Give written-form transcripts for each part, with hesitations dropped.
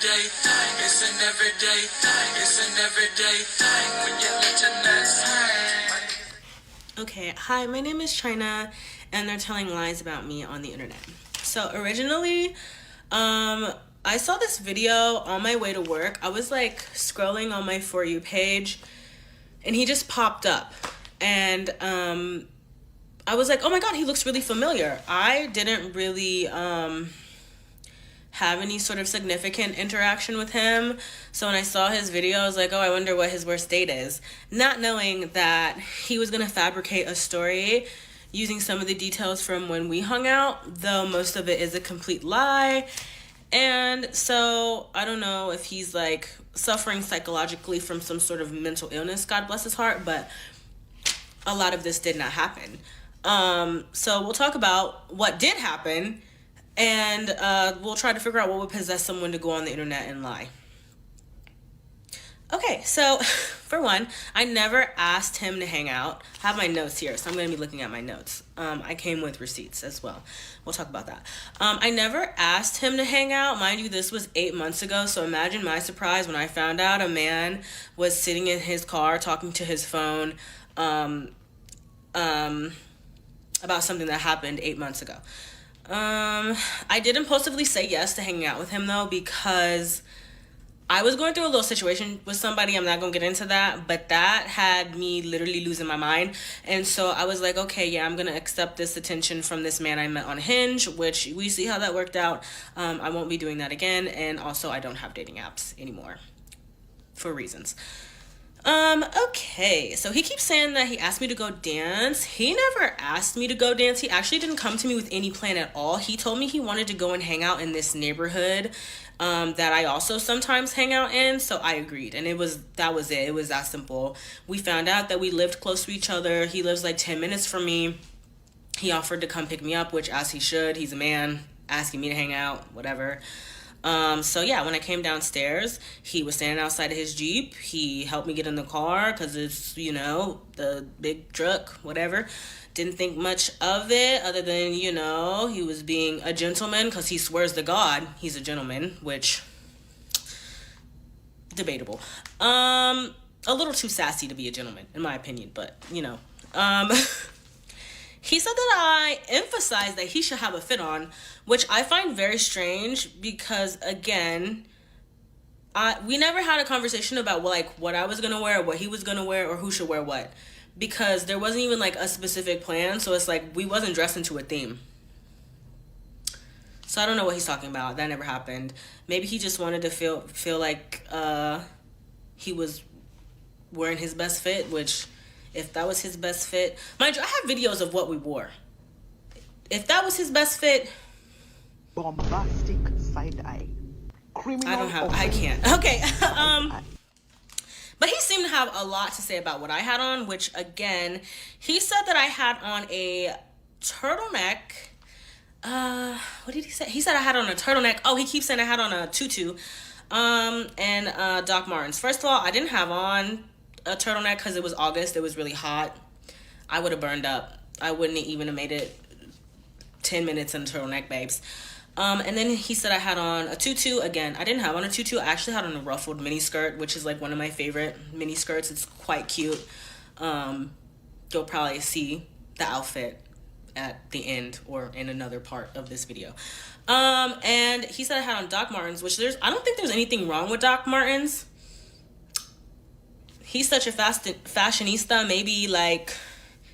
everyday thing. It's an everyday thing. It's an everyday thing when you let your nuts hang. Okay, hi, my name is China, and they're telling lies about me on the internet. So originally, I saw this video on my way to work. I was like scrolling on my For You page, and he just popped up. And I was like, oh my God, he looks really familiar. I didn't really have any sort of significant interaction with him. So when I saw his video, I was like, oh, I wonder what his worst date is. Not knowing that he was going to fabricate a story using some of the details from when we hung out, though most of it is a complete lie. And so I don't know if he's like suffering psychologically from some sort of mental illness, God bless his heart, but a lot of this did not happen. So we'll talk about what did happen, and we'll try to figure out what would possess someone to go on the internet and lie. Okay, so for one, I never asked him to hang out. I have my notes here, so I'm going to be looking at my notes. I came with receipts as well. We'll talk about that. I never asked him to hang out. Mind you, this was 8 months ago, so imagine my surprise when I found out a man was sitting in his car talking to his phone about something that happened 8 months ago. I did impulsively say yes to hanging out with him, though, because I was going through a little situation with somebody. I'm not going to get into that, but that had me literally losing my mind. And so I was like, okay, yeah, I'm going to accept this attention from this man I met on Hinge, which we see how that worked out. I won't be doing that again. And also, I don't have dating apps anymore for reasons. Okay, so he keeps saying that he asked me to go dance. He never asked me to go dance. He actually didn't come to me with any plan at all. He told me he wanted to go and hang out in this neighborhood that I also sometimes hang out in, so I agreed. And that was it. It was that simple. We found out that we lived close to each other. He lives like 10 minutes from me. He offered to come pick me up, which as he should. He's a man asking me to hang out, whatever. So yeah, when I came downstairs, he was standing outside of his Jeep. He helped me get in the car because it's, the big truck, whatever. Didn't think much of it other than, he was being a gentleman because he swears to God he's a gentleman, which, debatable. A little too sassy to be a gentleman, in my opinion, but, He said that I emphasized that he should have a fit on, which I find very strange because, again, we never had a conversation about what I was going to wear, what he was going to wear, or who should wear what. Because there wasn't even a specific plan, so it's we wasn't dressed into a theme. So I don't know what he's talking about. That never happened. Maybe he just wanted to feel like he was wearing his best fit, which... If that was his best fit, mind you, I have videos of what we wore. If that was his best fit, bombastic side eye, criminal. I can't. Okay. But he seemed to have a lot to say about what I had on, which again, he said that I had on a turtleneck. What did he say? He said I had on a turtleneck. Oh, he keeps saying I had on a tutu, and Doc Martens. First of all, I didn't have on a turtleneck because it was August. It was really hot. I would have burned up. I wouldn't even have made it 10 minutes in a turtleneck, babes. And then he said I had on a tutu. Again, I didn't have on a tutu. I actually had on a ruffled mini skirt, which is one of my favorite mini skirts. It's quite cute. You'll probably see the outfit at the end or in another part of this video. And he said I had on Doc Martens, which I don't think there's anything wrong with Doc Martens. He's such a fashionista. Maybe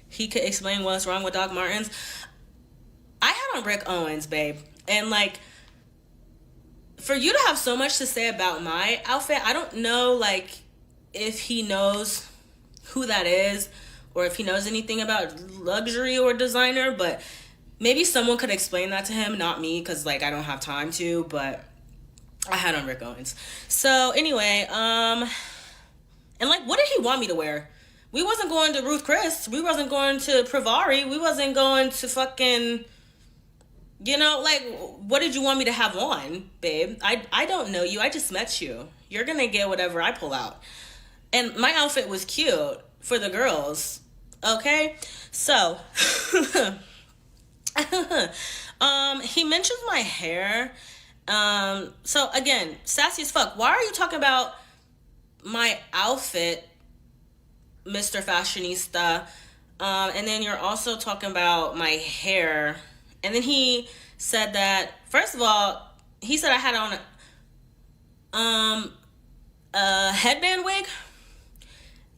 he could explain what's wrong with Doc Martens. I had on Rick Owens, babe. And for you to have so much to say about my outfit, I don't know if he knows who that is or if he knows anything about luxury or designer, but maybe someone could explain that to him, not me, because I don't have time to, but I had on Rick Owens. So anyway, and what did he want me to wear? We wasn't going to Ruth Chris. We wasn't going to Pravari. We wasn't going to fucking, what did you want me to have on, babe? I don't know you. I just met you. You're going to get whatever I pull out. And my outfit was cute for the girls. Okay? So, he mentions my hair. So again, sassy as fuck. Why are you talking about my outfit, Mr. Fashionista? And then you're also talking about my hair. And then he said that, first of all, he said I had on a headband wig.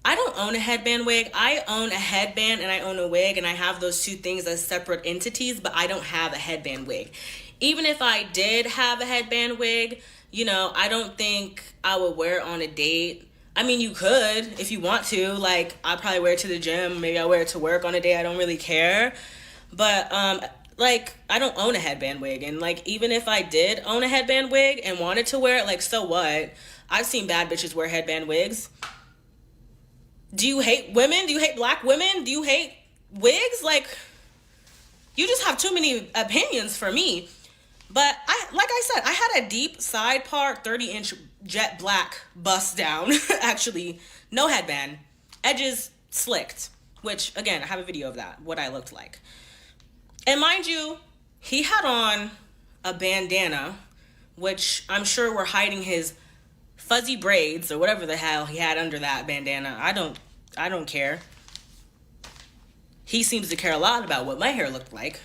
I don't own a headband wig. I own a headband and I own a wig, and I have those two things as separate entities, but I don't have a headband wig. Even if I did have a headband wig, you know, I don't think I would wear it on a date. I mean, you could if you want to. Like, I'd probably wear it to the gym. Maybe I wear it to work on a day. I don't really care. But, like, I don't own a headband wig. And, like, even if I did own a headband wig and wanted to wear it, like, so what? I've seen bad bitches wear headband wigs. Do you hate women? Do you hate black women? Do you hate wigs? Like, you just have too many opinions for me. But like I said, I had a deep side part, 30-inch jet black bust down. Actually, no headband. Edges slicked. Which, again, I have a video of that, what I looked like. And mind you, he had on a bandana, which I'm sure were hiding his fuzzy braids or whatever the hell he had under that bandana. I don't care. He seems to care a lot about what my hair looked like.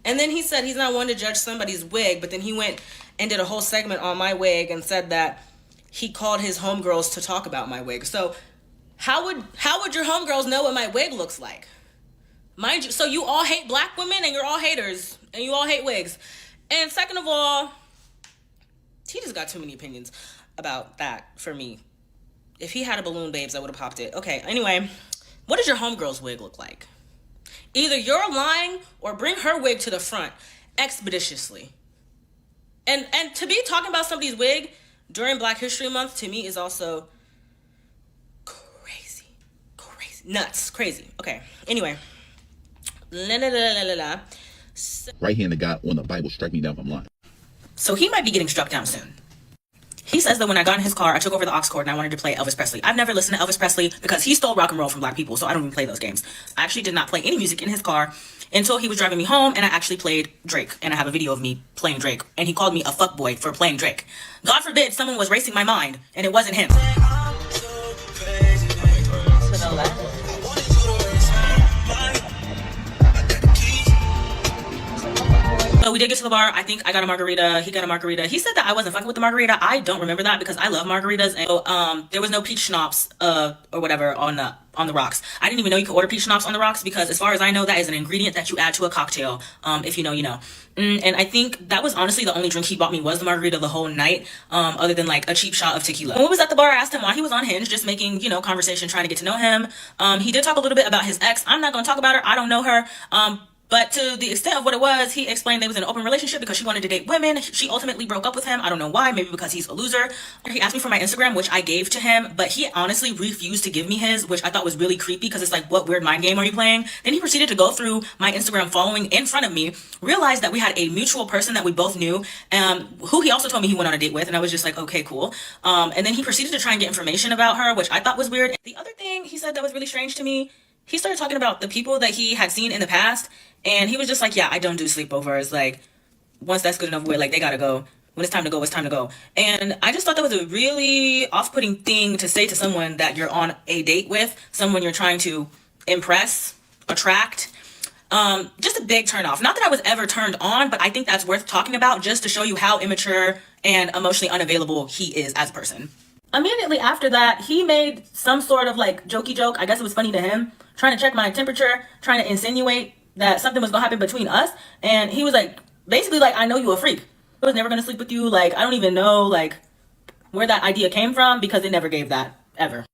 And then he said he's not one to judge somebody's wig, but then he went and did a whole segment on my wig and said that he called his homegirls to talk about my wig. So how would your homegirls know what my wig looks like? Mind you, so you all hate black women and you're all haters and you all hate wigs. And second of all, he just got too many opinions about that for me. If he had a balloon, babes, I would have popped it. Okay, anyway, what does your homegirl's wig look like? Either you're lying or bring her wig to the front expeditiously. And to be talking about somebody's wig during Black History Month, to me, is also crazy. Nuts. Crazy. Okay, anyway. Right-handed guy on the Bible, strike me down if I'm lying. So he might be getting struck down soon. He says that when I got in his car, I took over the aux cord and I wanted to play Elvis Presley. I've never listened to Elvis Presley because he stole rock and roll from black people, so I don't even play those games. I actually did not play any music in his car until he was driving me home, and I actually played Drake. And I have a video of me playing Drake, and he called me a fuckboy for playing Drake. God forbid someone was racing my mind, and it wasn't him. So we did get to the bar. I think I got a margarita. He got a margarita. He said that I wasn't fucking with the margarita. I don't remember that because I love margaritas. And so, there was no peach schnapps or whatever on the rocks. I didn't even know you could order peach schnapps on the rocks because, as far as I know, that is an ingredient that you add to a cocktail. If you know, you know. And I think that was honestly the only drink he bought me was the margarita the whole night, other than like a cheap shot of tequila. When we was at the bar, I asked him why he was on Hinge, just making, you know, conversation, trying to get to know him. He did talk a little bit about his ex. I'm not going to talk about her. I don't know her. But to the extent of what it was, he explained they was in an open relationship because she wanted to date women. She ultimately broke up with him. I don't know why. Maybe because he's a loser. He asked me for my Instagram, which I gave to him, but he honestly refused to give me his, which I thought was really creepy because it's like, what weird mind game are you playing? Then he proceeded to go through my Instagram following in front of me, realized that we had a mutual person that we both knew, who he also told me he went on a date with, and I was just like, okay, cool. And then he proceeded to try and get information about her, which I thought was weird. The other thing he said that was really strange to me, he started talking about the people that he had seen in the past, and he was just like, yeah, I don't do sleepovers. Like, once that's good enough with, like, they gotta go. When it's time to go, it's time to go. And I just thought that was a really off-putting thing to say to someone that you're on a date with, someone you're trying to impress, attract. Just a big turn off. Not that I was ever turned on, but I think that's worth talking about just to show you how immature and emotionally unavailable he is as a person. Immediately after that, he made some sort of like jokey joke. I guess it was funny to him, trying to check my temperature, trying to insinuate that something was gonna happen between us. And he was like, basically like, I know you a freak. I was never gonna sleep with you. Like, I don't even know like where that idea came from because they never gave that ever.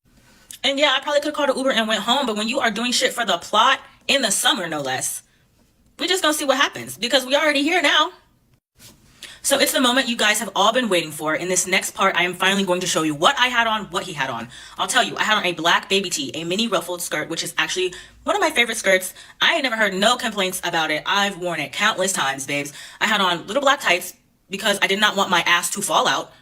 And yeah, I probably could have called an Uber and went home, but when you are doing shit for the plot in the summer, no less, we just gonna see what happens because we already here now. So it's the moment you guys have all been waiting for. In this next part, I am finally going to show you what I had on, what he had on. I'll tell you, I had on a black baby tee, a mini ruffled skirt, which is actually one of my favorite skirts. I ain't never heard no complaints about it. I've worn it countless times, babes. I had on little black tights because I did not want my ass to fall out.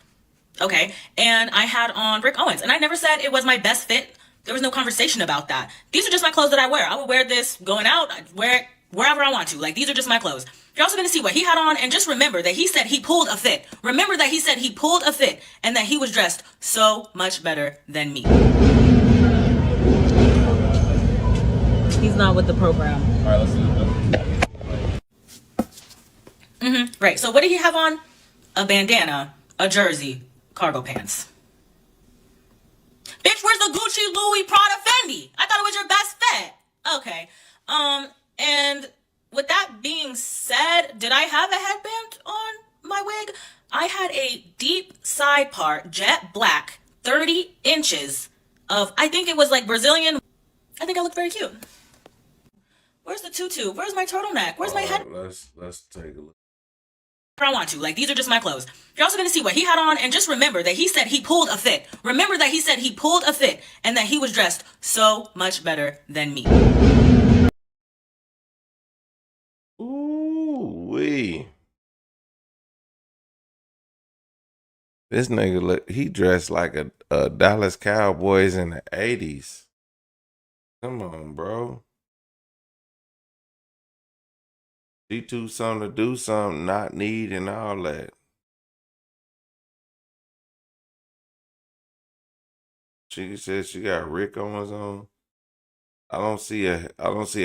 Okay. And I had on Rick Owens, and I never said it was my best fit. There was no conversation about that. These are just my clothes that I wear. I would wear this going out. I'd wear it wherever I want to. Like, these are just my clothes. You're also going to see what he had on, and just remember that he said he pulled a fit. Remember that he said he pulled a fit, and that he was dressed so much better than me. He's not with the program. All right, let's do it. Right, so what did he have on? A bandana, a jersey, cargo pants. Bitch, where's the Gucci, Louis, Prada, Fendi? I thought it was your best bet. Okay. And with that being said, did I have a headband on my wig? I had a deep side part, jet black, 30 inches of, I think it was like Brazilian. I think I looked very cute. Where's the tutu? Where's my turtleneck? Where's my head? Let's take a look. I want to. Like, these are just my clothes. You're also going to see what he had on, and just remember that he said he pulled a fit. Remember that he said he pulled a fit, and that he was dressed so much better than me. Ooh wee. This nigga look, he dressed like a Dallas Cowboys in the 80s. Come on, bro. She too something to do something, not need and all that. She said she got Rick Owens on. I don't see a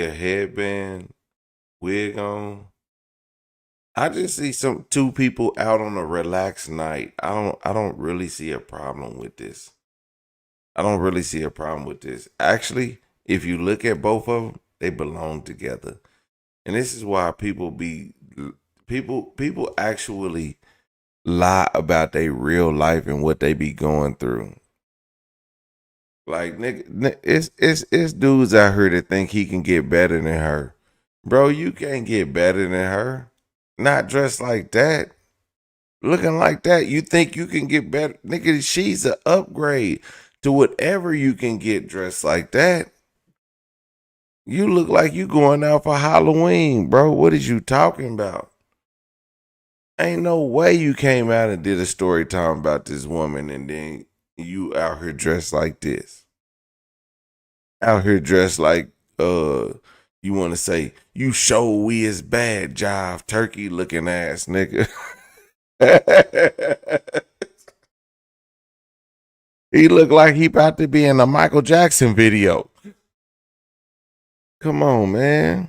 headband, wig on. I just see two people out on a relaxed night. I don't really see a problem with this. I don't really see a problem with this. Actually, if you look at both of them, they belong together. And this is why people actually lie about their real life and what they be going through. Like, nigga, it's dudes out here that think he can get better than her. Bro, you can't get better than her. Not dressed like that. Looking like that. You think you can get better? Nigga, she's an upgrade to whatever you can get dressed like that. You look like you going out for Halloween, bro. What is you talking about? Ain't no way you came out and did a story time about this woman and then you out here dressed like this. Out here dressed like, you want to say, you show we is bad, jive, turkey looking ass nigga. He look like he about to be in a Michael Jackson video. Come on, man.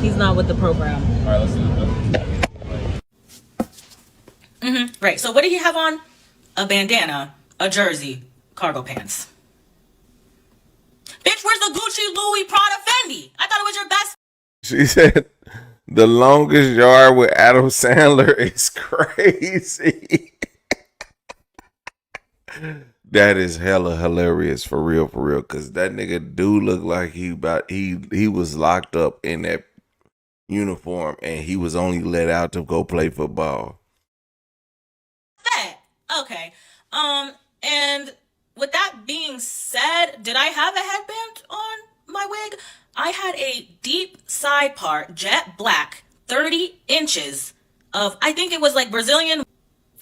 He's not with the program. All right, let's do it. Right, so what did he have on? A bandana, a jersey, cargo pants. Bitch, where's the Gucci, Louis, Prada, Fendi? I thought it was your best. She said the longest yard with Adam Sandler is crazy. That is hella hilarious for real, cause that nigga do look like he was locked up in that uniform and he was only let out to go play football. Okay. And with that being said, did I have a headband on my wig? I had a deep side part, jet black, 30 inches of, I think it was like Brazilian.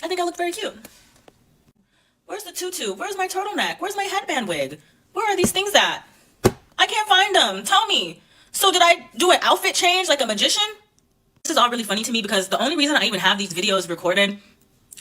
I think I looked very cute. Where's the tutu? Where's my turtleneck? Where's my headband wig? Where are these things at? I can't find them. Tell me. So did I do an outfit change like a magician? This is all really funny to me because the only reason I even have these videos recorded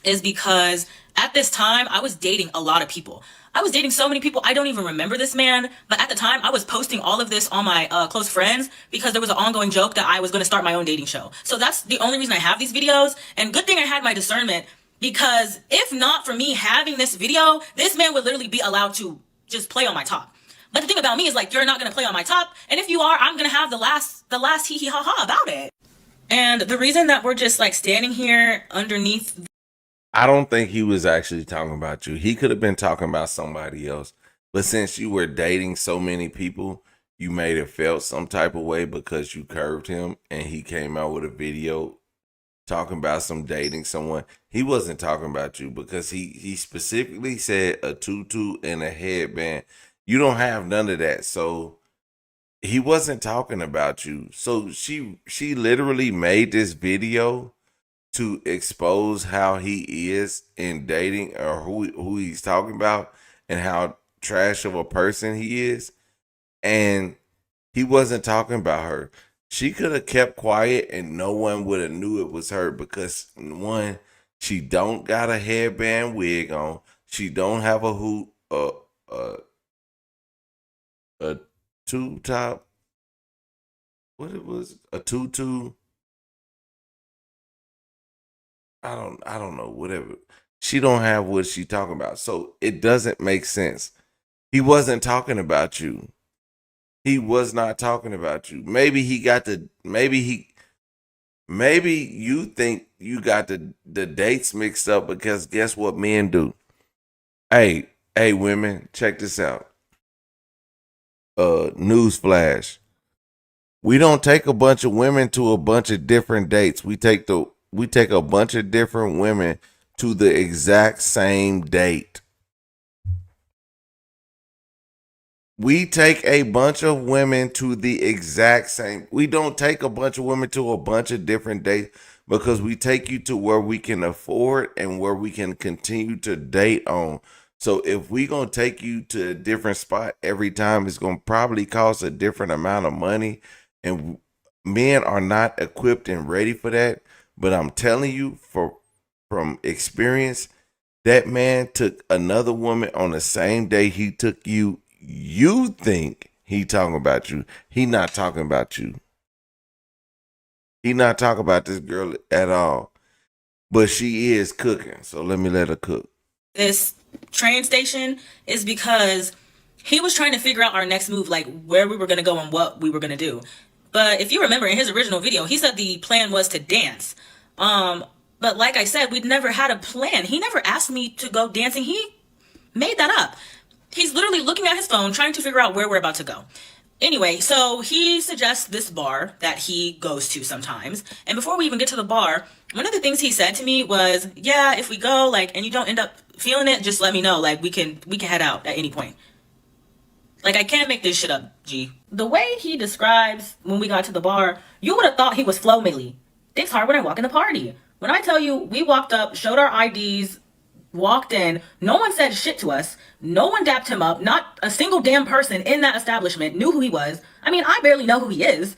is because at this time I was dating a lot of people. I was dating so many people, I don't even remember this man. But at the time I was posting all of this on my close friends because there was an ongoing joke that I was going to start my own dating show. So that's the only reason I have these videos. And good thing I had my discernment, because if not for me having this video, this man would literally be allowed to just play on my top. But the thing about me is, like, you're not going to play on my top. And if you are, I'm going to have the last hee hee ha ha about it. And the reason that we're just like standing here underneath. I don't think he was actually talking about you. He could have been talking about somebody else. But since you were dating so many people, you made it felt some type of way because you curved him and he came out with a video talking about some dating someone. He wasn't talking about you because he specifically said a tutu and a headband. You don't have none of that. So he wasn't talking about you. So she literally made this video to expose how he is in dating or who he's talking about and how trash of a person he is, and he wasn't talking about her. She could have kept quiet and no one would have knew it was her because one, she don't got a headband wig on. She don't have a tube top. What it was? A tutu. I don't know, whatever. She don't have what she talking about. So it doesn't make sense. He wasn't talking about you. He was not talking about you. Maybe you think you got the dates mixed up because guess what men do? Hey, women, check this out. Newsflash. We don't take a bunch of women to a bunch of different dates. We take a bunch of different women to the exact same date. We take a bunch of women to the exact same. We don't take a bunch of women to a bunch of different dates because we take you to where we can afford and where we can continue to date on. So if we going to take you to a different spot every time, it's going to probably cost a different amount of money. And men are not equipped and ready for that. But I'm telling you from experience, that man took another woman on the same day he took you. You think he talking about you. He not talking about you. He not talking about this girl at all. But she is cooking. So let me let her cook. This train station is because he was trying to figure out our next move, like where we were going to go and what we were going to do. But if you remember in his original video, he said the plan was to dance. But like I said, we'd never had a plan. He never asked me to go dancing. He made that up. He's literally looking at his phone, trying to figure out where we're about to go. Anyway, so he suggests this bar that he goes to sometimes. And before we even get to the bar, one of the things he said to me was, yeah, if we go, like, and you don't end up feeling it, just let me know. Like, we can head out at any point. Like, I can't make this shit up, G. The way he describes when we got to the bar, you would have thought he was Flo Millie. Dick's hard when I walk in the party. When I tell you, we walked up, showed our IDs, walked in, no one said shit to us, no one dapped him up, not a single damn person in that establishment knew who he was. I mean, I barely know who he is.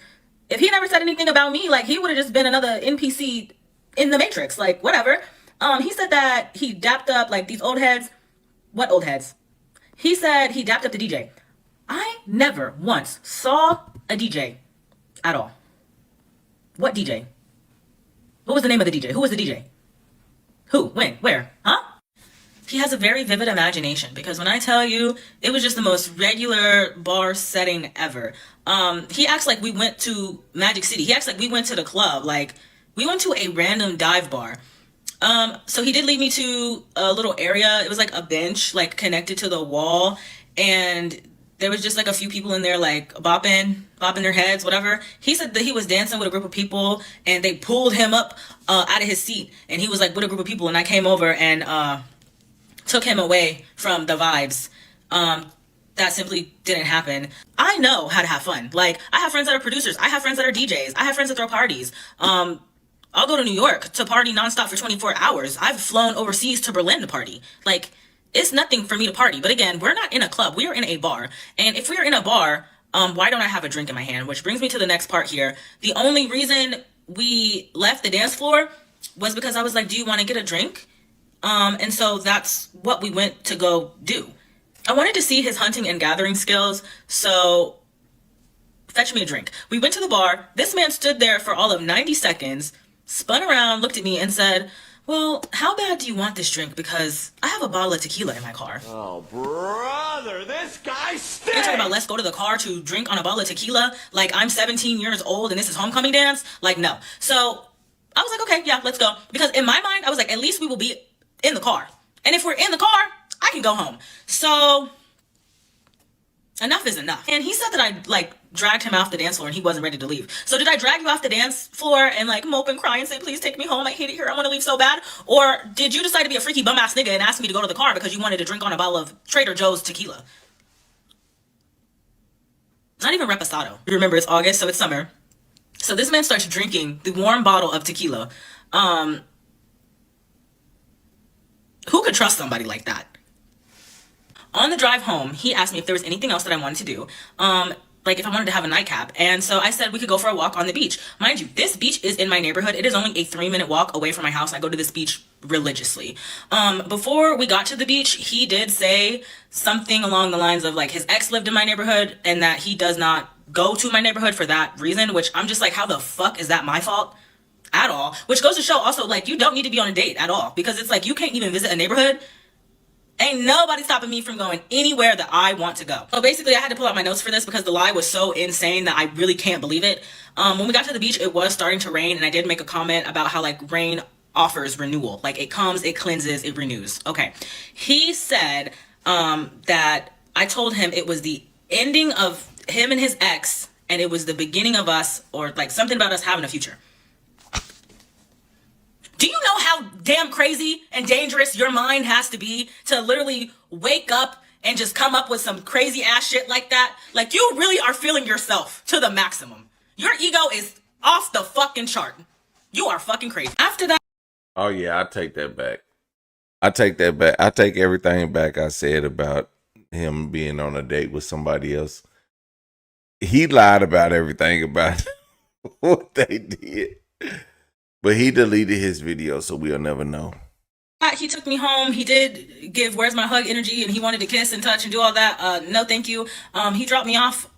If he never said anything about me, like, he would have just been another NPC in the Matrix, like, whatever. He said that he dapped up, like, these old heads. What old heads? He said he dapped up the DJ. I never once saw a DJ at all. What DJ? What was the name of the DJ? Who was the DJ? Who? When? Where? Huh? He has a very vivid imagination because when I tell you, it was just the most regular bar setting ever. He acts like we went to Magic City. He acts like we went to the club. Like, we went to a random dive bar. So he did lead me to a little area. It was like a bench, like, connected to the wall. And there was just like a few people in there, like, bopping their heads, whatever. He said that he was dancing with a group of people and they pulled him up out of his seat. And he was like with a group of people. And I came over and took him away from the vibes. That simply didn't happen. I know how to have fun. Like, I have friends that are producers. I have friends that are DJs. I have friends that throw parties. I'll go to New York to party nonstop for 24 hours. I've flown overseas to Berlin to party. Like, it's nothing for me to party. But again, we're not in a club. We are in a bar. And if we are in a bar, why don't I have a drink in my hand? Which brings me to the next part here. The only reason we left the dance floor was because I was like, do you want to get a drink? And so that's what we went to go do. I wanted to see his hunting and gathering skills, so fetch me a drink. We went to the bar. This man stood there for all of 90 seconds, spun around, looked at me, and said, well, how bad do you want this drink? Because I have a bottle of tequila in my car. Oh, brother, this guy stinks! You're talking about let's go to the car to drink on a bottle of tequila like I'm 17 years old and this is homecoming dance? Like, no. So I was like, okay, yeah, let's go. Because in my mind, I was like, at least we will be in the car. And if we're in the car, I can go home. So enough is enough. And he said that I, like, dragged him off the dance floor and he wasn't ready to leave. So did I drag you off the dance floor and, like, mope and cry and say, please take me home, I hate it here, I want to leave so bad? Or did you decide to be a freaky bum ass nigga and ask me to go to the car because you wanted to drink on a bottle of Trader Joe's tequila? Not even reposado. Remember, it's August, so it's summer. So this man starts drinking the warm bottle of tequila. Who could trust somebody like that? on the drive home, he asked me if there was anything else that I wanted to do. Like if I wanted to have a nightcap. And so I said we could go for a walk on the beach. Mind you, this beach is in my neighborhood. It is only a 3-minute walk away from my house. I go to this beach religiously. Before we got to the beach, he did say something along the lines of like his ex lived in my neighborhood and that he does not go to my neighborhood for that reason, which I'm just like, how the fuck is that my fault? At all. Which goes to show also like you don't need to be on a date at all, because it's like you can't even visit a neighborhood. Ain't nobody stopping me from going anywhere that I want to go. So basically I had to pull out my notes for this because the lie was so insane that I really can't believe it. When we got to the beach, it was starting to rain, and I did make a comment about how like rain offers renewal. Like it comes, it cleanses, it renews. Okay. He said that I told him it was the ending of him and his ex, and it was the beginning of us, or like something about us having a future. Do you know how damn crazy and dangerous your mind has to be to literally wake up and just come up with some crazy ass shit like that? Like you really are feeling yourself to the maximum. Your ego is off the fucking chart. You are fucking crazy. After that. Oh yeah, I take that back. I take that back. I take everything back I said about him being on a date with somebody else. He lied about everything about what they did. But he deleted his video, so we'll never know. He took me home. He did give "Where's My Hug" energy, and he wanted to kiss and touch and do all that. No, thank you. He dropped me off.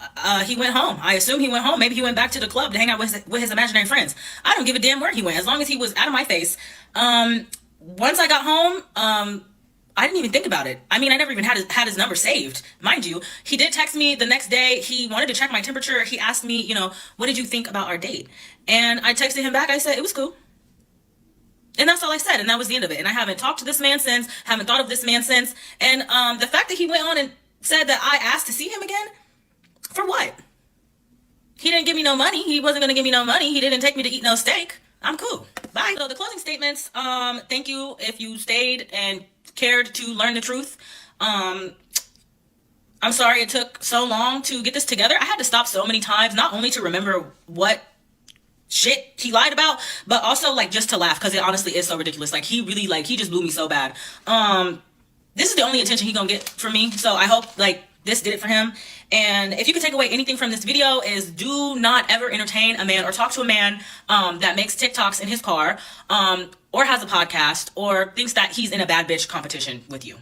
He went home. I assume he went home. Maybe he went back to the club to hang out with his imaginary friends. I don't give a damn where he went, as long as he was out of my face. Once I got home, I didn't even think about it. I mean, I never even had his number saved. Mind you, he did text me the next day. He wanted to check my temperature. He asked me, you know, what did you think about our date? And I texted him back. I said, it was cool. And that's all I said. And that was the end of it. And I haven't talked to this man since, haven't thought of this man since. And the fact that he went on and said that I asked to see him again, for what? He didn't give me no money. He wasn't going to give me no money. He didn't take me to eat no steak. I'm cool. Bye. So the closing statements, thank you if you stayed and cared to learn the truth. I'm sorry it took so long to get this together. I had to stop so many times, not only to remember what shit he lied about, but also like just to laugh, because it honestly is so ridiculous. Like he really, like, he just blew me so bad. This is the only attention he gonna get from me, so I hope like this did it for him. And if you can take away anything from this video, is do not ever entertain a man or talk to a man that makes TikToks in his car, or has a podcast, or thinks that he's in a bad bitch competition with you.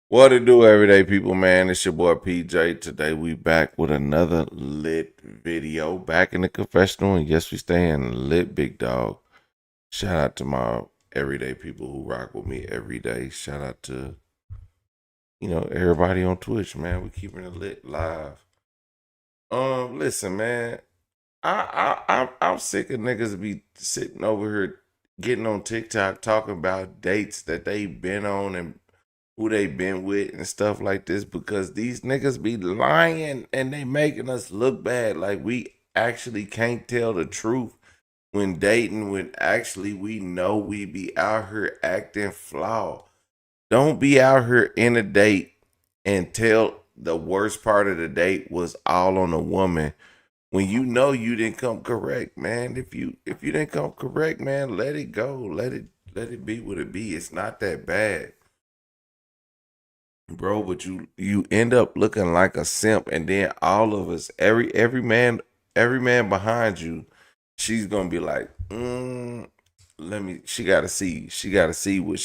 What it do, everyday people, man? It's your boy PJ. Today we back with another lit video. Back in the confessional, and yes, we staying lit, big dog. Shout out to my everyday people who rock with me every day. Shout out to, you know, everybody on Twitch, man. We keeping it lit live. Listen, man. I'm sick of niggas be sitting over here getting on TikTok talking about dates that they been on and who they been with and stuff like this, because these niggas be lying and they making us look bad. Like we actually can't tell the truth when dating, when actually we know we be out here acting flawed. Don't be out here in a date and tell the worst part of the date was all on a woman when you know you didn't come correct, man. If you didn't come correct, man, let it go. Let it be what it be. It's not that bad, bro. But you end up looking like a simp, and then all of us, every man behind you, she's gonna be like, she gotta see what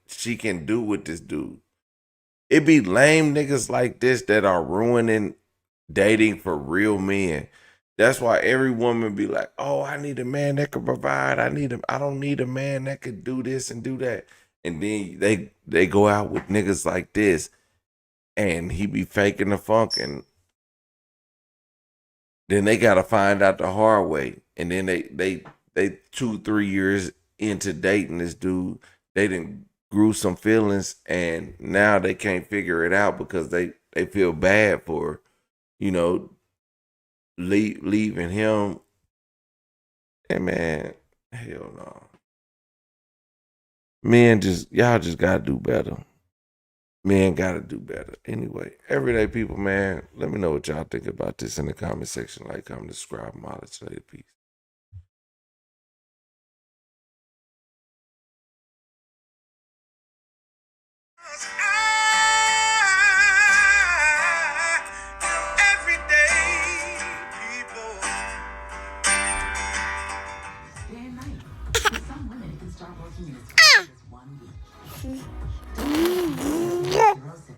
she can do with this dude. It be lame niggas like this that are ruining dating for real men. That's why every woman be like, oh, I need a man that can provide. I don't need a man that could do this and do that. And then they go out with niggas like this, and he be faking the funk, and then they gotta find out the hard way. And then they 2-3 years into dating this dude, they done grew some feelings, and now they can't figure it out because they feel bad for, you know, leaving him. And man, hell no. Men y'all just gotta do better. Men gotta do better. Anyway, everyday people, man, let me know what y'all think about this in the comment section. Like, comment, subscribe, and all that. Peace. I